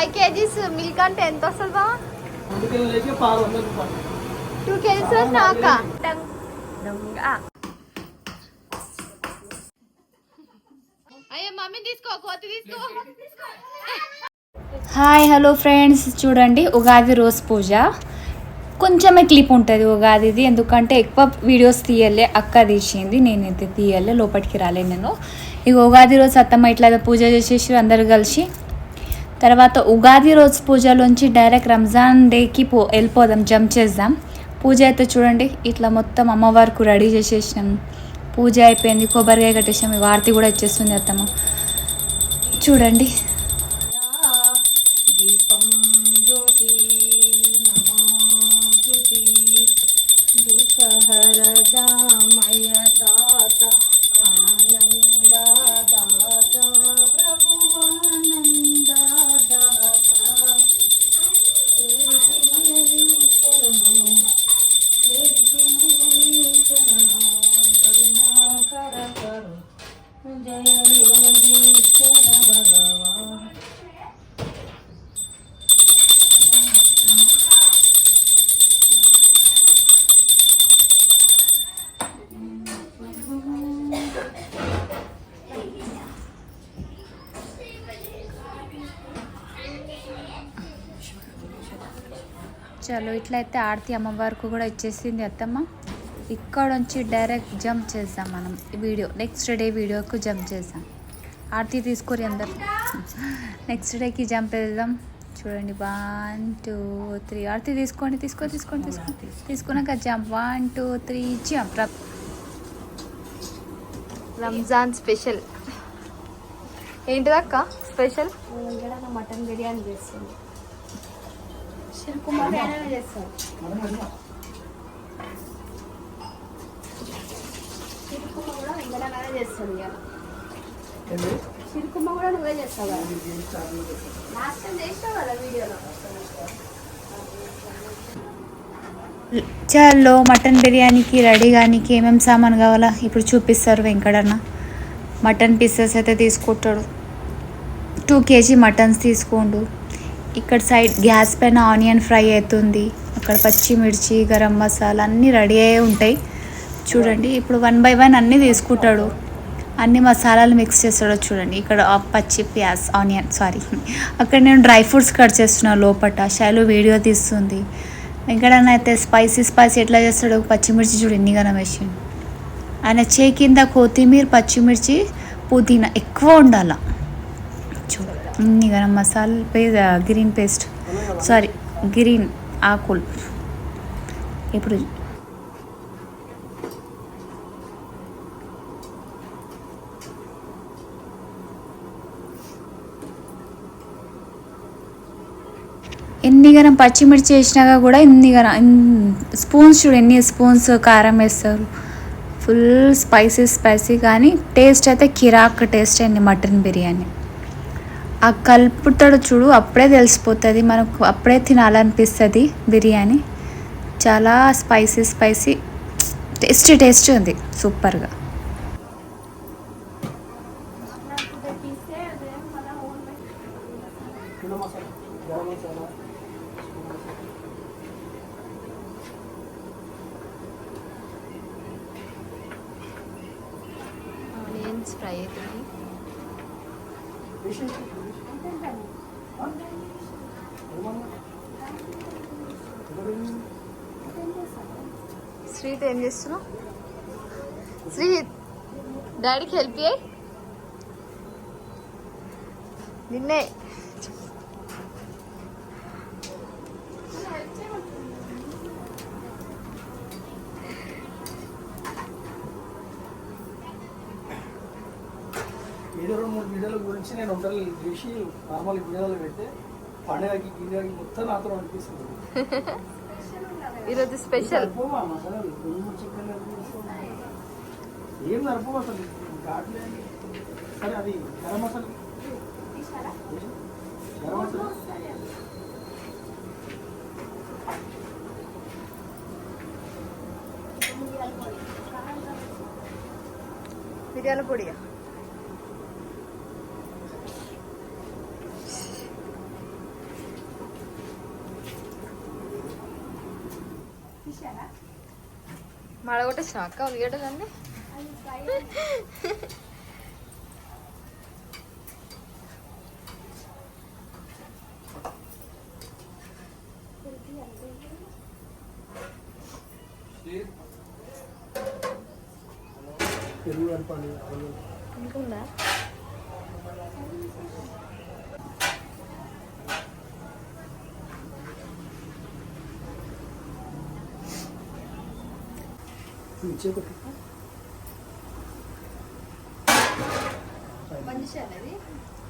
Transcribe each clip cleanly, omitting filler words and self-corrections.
5 kgs milk అంటే ఎంత వస్తుంది బా? 2 kgs నాక అయ్యో మమ్మీ తీసుకో కోతి తీసుకో. హాయ్ హలో ఫ్రెండ్స్, చూడండి ఉగాది రోజు పూజ. కొంచెమే క్లిప్ ఉంటుంది ఉగాదిది, ఎందుకంటే ఎక్కువ వీడియోస్ తీయలే, అక్క తీసింది, నేనైతే తీయలే, లోపలికి రాలే నేను. ఇక ఉగాది రోజు అత్తమ్మ ఇట్లా పూజ చేసేసి అందరు కలిసి, తర్వాత ఉగాది రోజు పూజలోంచి డైరెక్ట్ రంజాన్ డేకి వెళ్ళిపోదాం, జంప్ చేద్దాం. పూజ అయితే చూడండి ఇట్లా మొత్తం అమ్మవారికి రెడీ చేసేసినాం. పూజ అయిపోయింది, కొబ్బరికాయ కట్టేసాం, ఆరతి కూడా ఇచ్చేస్తుంది అత్తమ్మ. చూడండి చలో ఇట్లయితే ఆరతి అమ్మవారికి కూడా ఇచ్చేసింది అత్తమ్మ. ఇక్కడ నుంచి డైరెక్ట్ జంప్ చేద్దాం మనం, వీడియో నెక్స్ట్ డే వీడియోకు జంప్ చేద్దాం. ఆరతి తీసుకొని అందరు నెక్స్ట్ డేకి జంప్ వేద్దాం. చూడండి 1 2 3 ఆరతి తీసుకోండి, తీసుకున్నాక జంప్ 1 2 3 జంప్. రంజాన్ స్పెషల్ ఏంటిదక్క? స్పెషల్ మటన్ బిర్యానీ చేస్తుంది. చేస్తాం. చిరుకుమ్మ కూడా ఇంకనే చేస్తాడు. చిరుకుమ్మ కూడా నువ్వే చేస్తావు కదా, లాస్ట్ టైం చేస్తావు కదా వీడియోలో. చలో మటన్ బిర్యానీకి రెడీ కానీ ఏమేమి సామాన్ కావాలా ఇప్పుడు చూపిస్తారు వెంకటన్న. మటన్ పీసెస్ అయితే తీసుకుంటాడు, 2 kg మటన్స్ తీసుకోండు. ఇక్కడ సైడ్ గ్యాస్ పైన ఆనియన్ ఫ్రై అవుతుంది, అక్కడ పచ్చిమిర్చి గరం మసాలా అన్నీ రెడీ అయ్యే ఉంటాయి. చూడండి ఇప్పుడు 1 by 1 అన్నీ తీసుకుంటాడు, అన్ని మసాలాలు మిక్స్ చేస్తాడు. చూడండి ఇక్కడ పచ్చి ప్యాజ్ ఆనియన్ అక్కడ నేను డ్రై ఫ్రూట్స్ కట్ చేస్తున్నాను లోపల. శైలు వీడియో తీస్తుంది. వెంకటన్న అయితే స్పైసీ ఎట్లా చేస్తాడు, పచ్చిమిర్చి చూడు ఎన్నిగానం వేసి. ఆయన చేయి కింద కొత్తిమీర పచ్చిమిర్చి పుదీనా ఎక్కువ ఉండాల. చూడు ఇన్ని గరం మసాలా గ్రీన్ ఆకులు. ఇప్పుడు ఎన్ని గరం పచ్చిమిర్చి వేసినాక కూడా ఇన్ని గరం స్పూన్స్ చూడు, ఎన్ని స్పూన్స్ కారం వేస్తారు. ఫుల్ స్పైసీ కానీ టేస్ట్ అయితే కిరాక్ టేస్ట్ అయింది మటన్ బిర్యానీ. ఆ కలుపుతాడు చూడు, అప్పుడే తెలిసిపోతుంది మనకు, అప్పుడే తినాలనిపిస్తుంది బిర్యానీ. చాలా స్పైసీ టేస్టీ ఉంది సూపర్గా. ఆనియన్స్ ఫ్రై అవుతుంది. శ్రీత్ ఏం చేస్తున్నావు? శ్రీత్ డాడీకి హెల్ప్ చేయి. నిన్నే ఏదో 2-3 వీడియోల గురించి నేను వంటలు చేసి నార్మల్ వీడియోలు పెడితే పండుగకి గిన్నెకి మొత్తం నాతో అనిపిస్తుంది. ఈరోజు స్పెషల్ ఏం నరపం అసలు ఘాట్లేదు. సరే అది గరం మసాలా మిరియాల పొడి. మడగొట్టేసిన అక్క ఉల్లిగడ్డలన్నీ. పెరుగు కలపాలి. అనుకుందా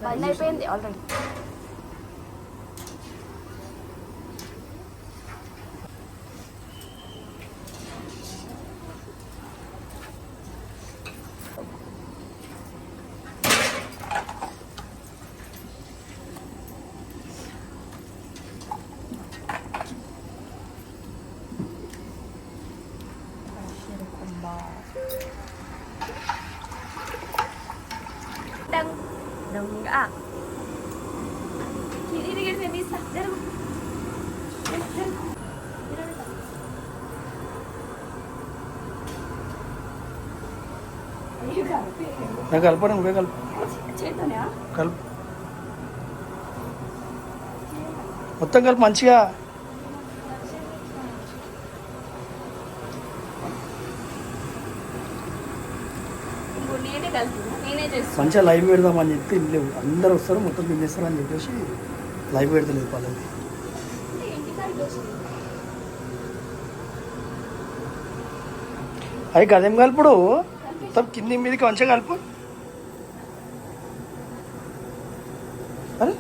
బంద్ అయిపోయింది already. dong ah ini bisa jarum నాకు కలపడం నువ్వే కలుపు కలుపు మొత్తం కలిపి మంచిగా మంచిగా లైవ్ పెడదామని చెప్పి లేవు అందరు వస్తారు మొత్తం తినేస్తారు అని చెప్పేసి లైవ్ పెడతలేదు పల్లెది. అవి కదేం కలుపుడు మొత్తం కింది మీదకి మంచిగా కలుపు. అరే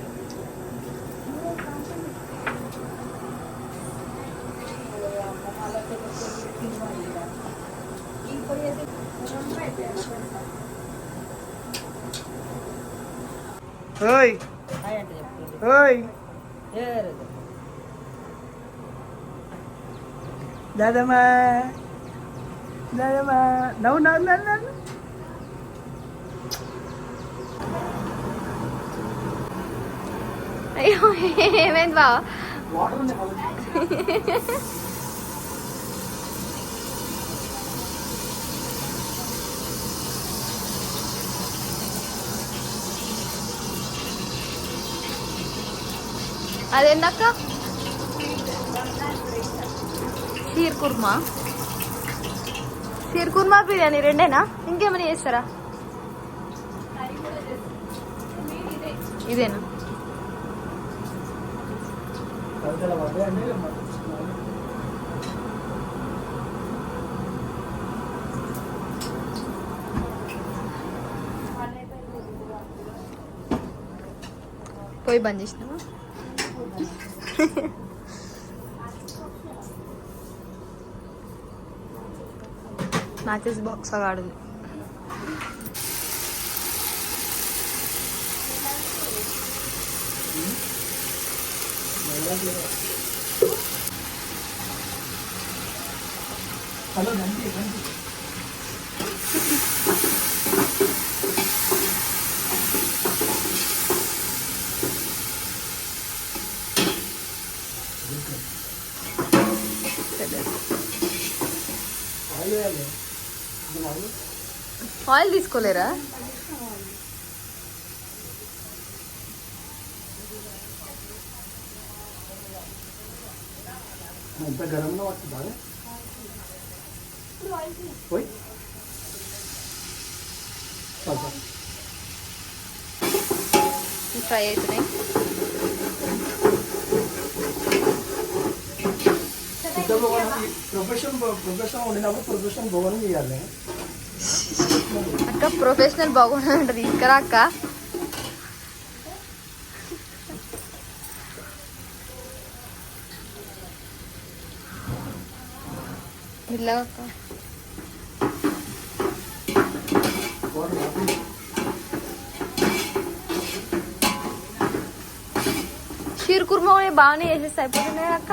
ఓయ్ ఓయ్ దాదమ్మా దాదమ్మా నవ్వు నవ్వు నవ్వు నవ్వు. అయ్యో ఏమైంది బావ అదేందక్క షీర్ కుర్మా బిర్యానీ రెండేనా ఇంకేమైనా చేస్తారా? ఇదేనా పోయి బంద్ చేసినావా? మ్యాచెస్ బాక్స్ ఆడుంది. హలో రండి రండి. ఆయిల్ తీసుకోలేరా? ఎంత గరంలో వస్తుందా పోయి ఫ్రై అవుతున్నాయి. ప్రొఫెషన్ ఉండినప్పుడు ప్రొఫెషన్ భవనం చేయాలి అక్క. ప్రొఫెషనల్ బాగుంటుంది అంటది ఇక్కడ అక్క. ఇలా అక్క షీర్ కుర్మా కూడా బాగానే చేసేస్తే అయిపోతున్నాయి అక్క.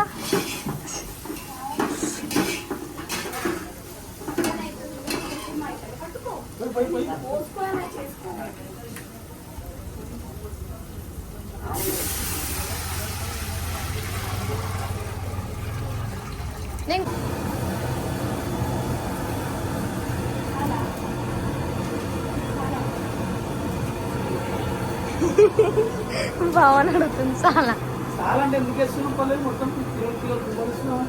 భావన అడుగుతుంది చాలా. చాలా అంటే ఎందుకు వేస్తున్నాం పర్లేదు, మొత్తం కిలో ఇస్తున్నాం.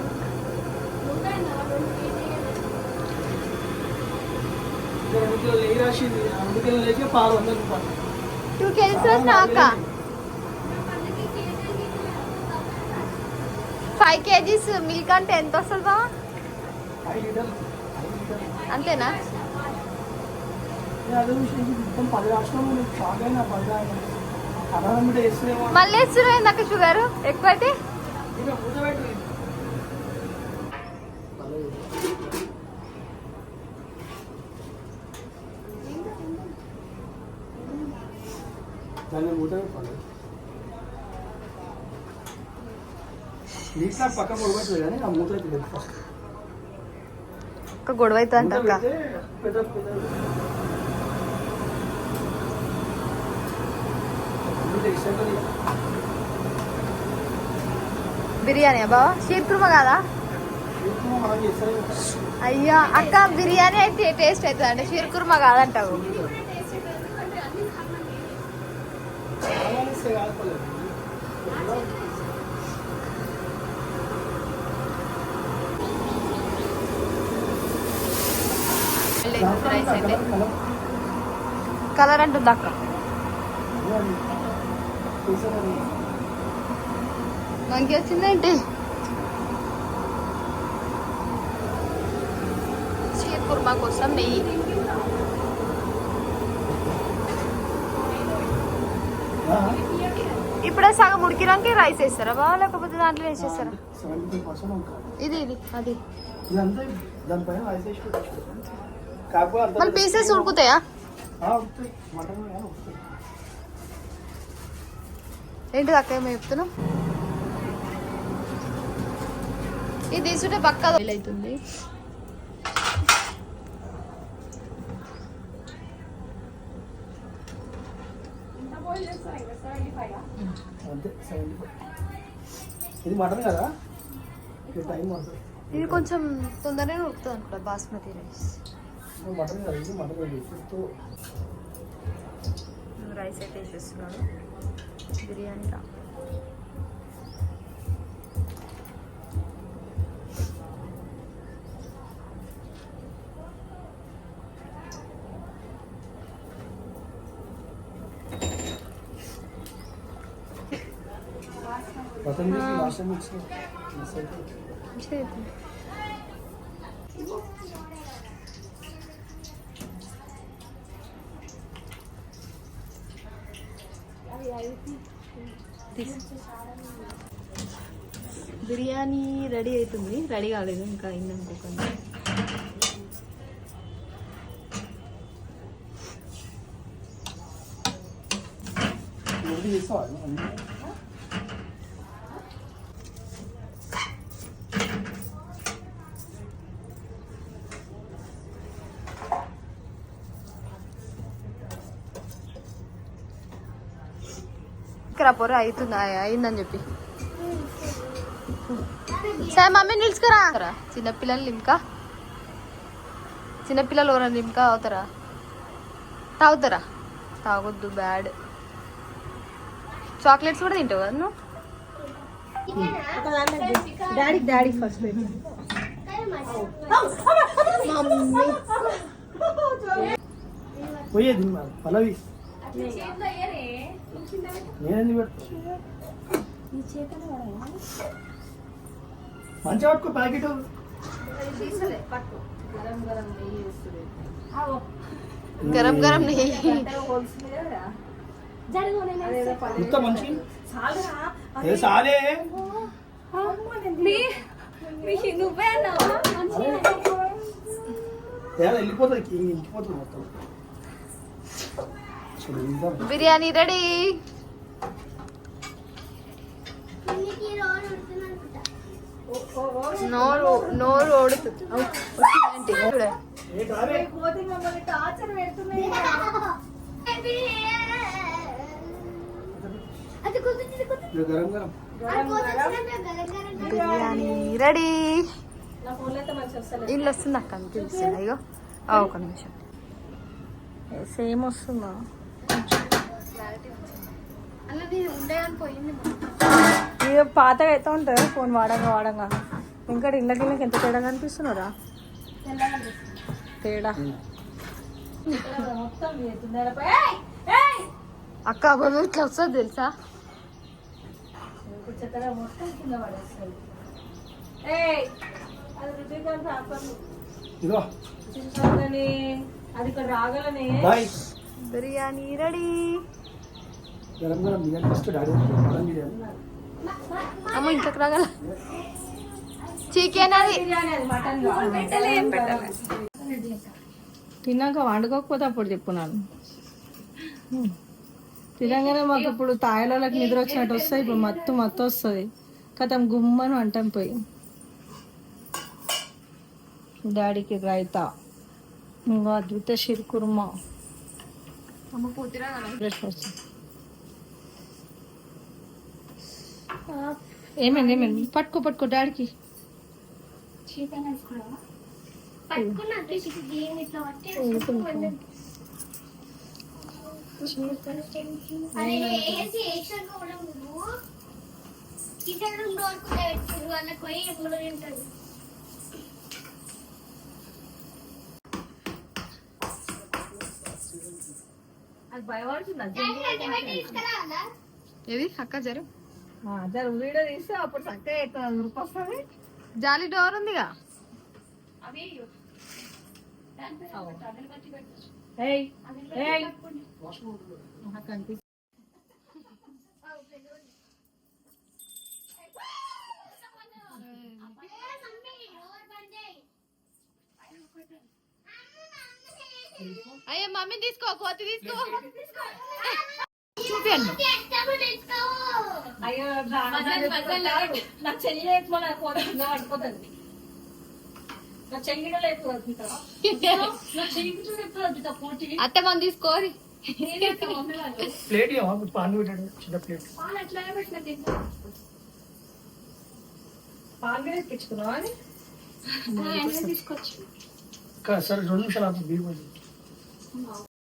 2 కిలోలు నెయ్యి రాసింది, 2 కిలోలు లేకే పాలు 100 రూపాయలు. 2 kgs వచ్చిన అక్క. 5 kgs మిల్క్ అంటే ఎంత వస్తుంది బావ? 5 లీటర్లు. అంతేనా? అదే విషయం మొత్తం 10 రాష్ట్రాలు బాగా 10 అన్నం మీద వేస్తున్నామో మళ్ళీ వేస్తున్నా ఇందాక షుగర్ ఎక్కువైతే. ఇంకా మూత పెట్టు. దాన్ని మూత పెట్టాలి. నీకు నాకు పక్క పొడగట్లేదు కానీ ఆ మూత అయితే లేదు. ఒక గొడవ అవుతుంది అక్క. పెద్ద బిర్యానీ బావా? షీర్ కుర్మా కాదా? అయ్యా అక్క, బిర్యానీ అయితే టేస్ట్ అవుతుంది అంటే షీర్ కుర్మా కాదంటావు. రైస్ అయితే కలర్ అంటుంది అక్క. మంచి వచ్చిందేంటి? షీర్ కుర్మా కోసం నెయ్యి. ఇప్పుడే సగం ఉడికినాక రైస్ వేస్తారా బాగా, లేకపోతే దాంట్లో వేసేస్తారా? ఇది ఇది అది మళ్ళీ పీసెస్ ఉడుకుతాయా? ఏంటిది అక్క ఏమో చెప్తున్నావు? ఇది తీసుకుంటే పక్కా అవుతుంది. ఇది మటన్ కదా, టైం పడుతుంది. ఇది కొంచెం తొందరగానే ఉడుకుతుంది అనుకుంటా బాస్మతి రైస్. మటన్ కదా, ఇది మటన్ రైస్ అయితే వేసేస్తున్నాడు బిర్యానీలా. బిర్యానీ రెడీ అవుతుంది. రెడీ కాలేదు ఇంకా, అయింది అనుకోకండి. ఇక్కడ పొర అవుతుంది, అయిందని చెప్పి సరే మమ్మీ నిలుచుకురా. చిన్నపిల్లలు లిమ్కా, చిన్నపిల్లలు ఎవరైనా లిమ్కా తాగుతారా? తాగొద్దు, బ్యాడ్. చాక్లెట్స్ కూడా తింటావు కదా నువ్వు? డాడీ ఫస్ట్ పోయేది పల్లవి నేనేంది పెడతా మంచిగా పట్టుకో ప్యాకెట్. గరం గరం నెయ్యి మొత్తం మంచి సాలే నువ్వే అన్నావా? వెళ్ళిపోతుంది, ఇంకిపోతుంది మొత్తం. బిర్యానీ రెడీ. నోరు ఓడుతుంది. బిర్యానీ రెడీ. ఇల్లు వస్తుంది అక్క, అనిపిస్తుంది. అయ్యో ఒక నిమిషం, సేమ్ వస్తుందా? అలా నేను ఉండే అని పోయింది ఇది పాతగా అయితే ఉంటుంది ఫోన్ వాడంగా ఇంకా ఇళ్ళకి ఎంత తేడా కనిపిస్తున్నారా తేడా అక్క బాబు ఇట్లా వస్తుంది తెలుసా ఇదిగో అది ఇక్కడ రాగలనే బాయ్ బిర్యానీ రెడీ గరం గరం biryani first daddy mutton biryani అమ్మ ఇంట్లోకి రాగల చికెన్ అది తిన్నాక వండుకోకపోతే అప్పుడు చెప్పున్నాను తినగానే మాకు ఇప్పుడు తాయిలోకి నిద్ర వచ్చినట్టు వస్తాయి ఇప్పుడు మత్తు వస్తుంది కథం గుమ్మను అంటాం పోయి డాడీకి రైతా ఇంకా అద్భుత షీర్ కుర్మా అమ్మ పూర్తి రాగల ఏమైంది పట్టుకో డాడీకి ఏది అక్క జరు వీడియో తీస్తే అప్పుడు చక్కగా ఉరికొస్తుంది జాలి డోర్ ఉందిగా అయ్యో మమ్మీ తీసుకో కోతి తీసుకో చూపియండి అయ్యో నా చెల్లి పడిపోతుంది నా చెల్లి అత్త మనం తీసుకోరి ప్లేట్ పాలు పెట్టాడు చిన్న ప్లేట్ పాలు కూడా ఎక్కించుకున్నావా సరే 2 నిమిషాలు బీర్